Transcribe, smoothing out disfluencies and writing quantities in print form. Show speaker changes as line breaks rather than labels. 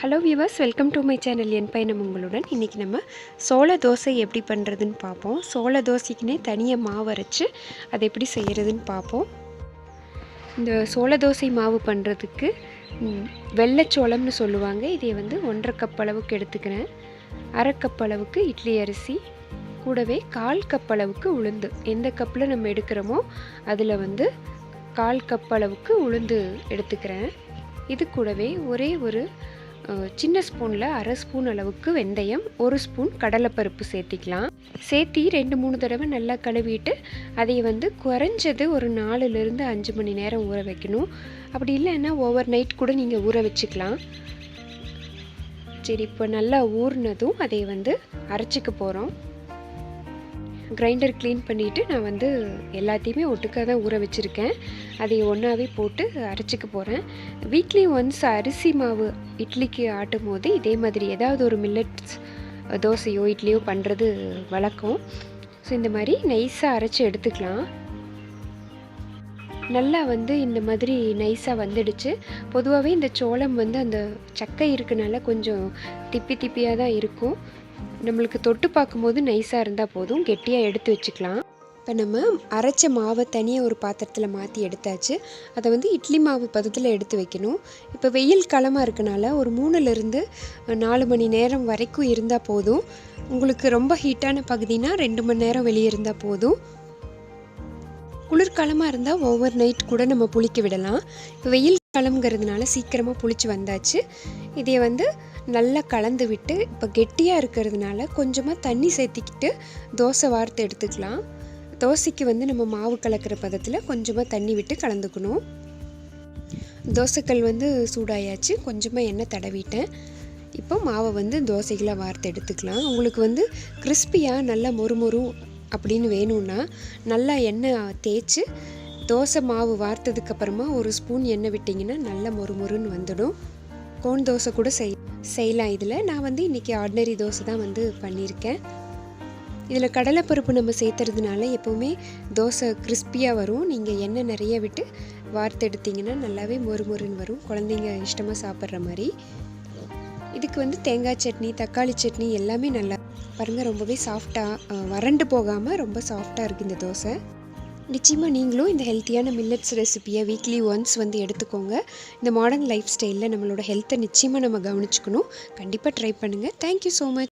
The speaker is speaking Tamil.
Hello viewers, welcome to my channel. என் பயணம் உங்களுடன். இன்றைக்கி நம்ம சோள தோசை எப்படி பண்ணுறதுன்னு பார்ப்போம். சோள தோசைக்குன்னே தனியாக மாவு அரைச்சி அதை எப்படி செய்கிறதுன்னு பார்ப்போம். இந்த சோள தோசை மாவு பண்ணுறதுக்கு வெள்ளைச்சோளம்னு சொல்லுவாங்க. இதை 1.5 கப் அளவுக்கு எடுத்துக்கிறேன். 1/2 கப் அளவுக்கு இட்லி அரிசி, கூடவே 1/4 கப் அளவுக்கு உளுந்து. எந்த கப்பில் நம்ம எடுக்கிறோமோ அதில் 1/4 கப் அளவுக்கு உளுந்து எடுத்துக்கிறேன். இது கூடவே ஒரே ஒரு சின்ன ஸ்பூனில் 1/2 ஸ்பூன் அளவுக்கு வெந்தயம், 1 ஸ்பூன் கடலைப்பருப்பு சேர்த்திக்கலாம். சேர்த்தி 2-3 தடவை நல்லா கழுவிட்டு அதை குறைஞ்சது ஒரு 4லிருந்து 5 மணி நேரம் ஊற வைக்கணும். அப்படி இல்லைன்னா ஓவர் நைட் கூட நீங்கள் ஊற வச்சுக்கலாம். சரி, இப்போ நல்லா ஊறினதும் அதை அரைச்சிக்க போகிறோம். கிரைண்டர் க்ளீன் பண்ணிவிட்டு நான் எல்லாத்தையுமே ஒட்டுக்காக தான் ஊற வச்சுருக்கேன். அதை ஒன்றாவே போட்டு அரைச்சிக்க போகிறேன். வீக்லி ஒன்ஸ் அரிசி மாவு இட்லிக்கு ஆட்டும் போது இதே மாதிரி ஏதாவது ஒரு மில்லட்ஸ் தோசையோ இட்லியோ பண்ணுறது வழக்கம். ஸோ இந்த மாதிரி நைஸாக அரைச்சி எடுத்துக்கலாம். நல்லா இந்த மாதிரி நைஸாக வந்துடுச்சு. பொதுவாகவே இந்த சோளம் அந்த சக்கை இருக்கனால கொஞ்சம் திப்பியாக தான் இருக்கும். நம்மளுக்கு தொட்டு பார்க்கும்போது நைஸாக இருந்தால் போதும், கெட்டியாக எடுத்து வச்சுக்கலாம். இப்போ நம்ம அரைச்ச மாவை தனியாக ஒரு பாத்திரத்தில் மாற்றி எடுத்தாச்சு. அதை இட்லி மாவு பதத்தில் எடுத்து வைக்கணும். இப்போ வெயில் காலமாக இருக்கனால ஒரு 3லிருந்து 4 மணி நேரம் வரைக்கும் இருந்தால் போதும். உங்களுக்கு ரொம்ப ஹீட்டான பகுதினா 2 மணி நேரம் வெளியே இருந்தால் போதும். குளிர்காலமாக இருந்தால் ஓவர் நைட் கூட நம்ம புளிக்க விடலாம். இப்போ வெயில் காலம்ங்கிறதுனால சீக்கிரமாக புளிச்சு வந்தாச்சு. இதை நல்லா கலந்து விட்டு, இப்போ கெட்டியாக இருக்கிறதுனால கொஞ்சமாக தண்ணி சேர்த்திக்கிட்டு தோசை வார்த்து எடுத்துக்கலாம். தோசைக்கு நம்ம மாவு கலக்கிற பதத்தில் கொஞ்சமாக தண்ணி விட்டு கலந்துக்கணும். தோசைக்கல் சூடாயாச்சு. கொஞ்சமாக எண்ணெய் தடவிட்டேன். இப்போ மாவை தோசைகளாக வார்த்து எடுத்துக்கலாம். உங்களுக்கு கிறிஸ்பியாக நல்லா மொறு அப்படின்னு வேணும்னா நல்லா எண்ணெய் தேய்ச்சி தோசை மாவு வார்த்ததுக்கப்புறமா 1 ஸ்பூன் எண்ணெய் விட்டிங்கன்னா நல்லா மொறுன்னு வந்துடும். கோன் தோசை கூட செய்யலாம். இதில் நான் இன்றைக்கி ஆர்டினரி தோசை தான் பண்ணியிருக்கேன். இதில் கடலைப்பருப்பு நம்ம சேர்த்துறதுனால எப்போவுமே தோசை கிறிஸ்பியாக வரும். நீங்கள் எண்ணெய் நிறைய விட்டு வார்த்து எடுத்திங்கன்னா நல்லாவே மொறுன்னு வரும், குழந்தைங்க இஷ்டமாக சாப்பிட்ற மாதிரி. இதுக்கு தேங்காய் சட்னி, தக்காளி சட்னி எல்லாமே நல்லா பாருங்கள். ரொம்பவே சாஃப்டாக வறண்டு போகாமல் ரொம்ப சாஃப்டாக இருக்குது இந்த தோசை. நிச்சயமாக நீங்களும் இந்த ஹெல்த்தியான மில்லட்ஸ் ரெசிபியை வீக்லி ஒன்ஸ் எடுத்துக்கோங்க. இந்த மாடர்ன் லைஃப் ஸ்டைலில் நம்மளோட ஹெல்த்தை நிச்சயமாக நம்ம கவனிச்சுக்கணும். கண்டிப்பாக ட்ரை பண்ணுங்கள். Thank you so much.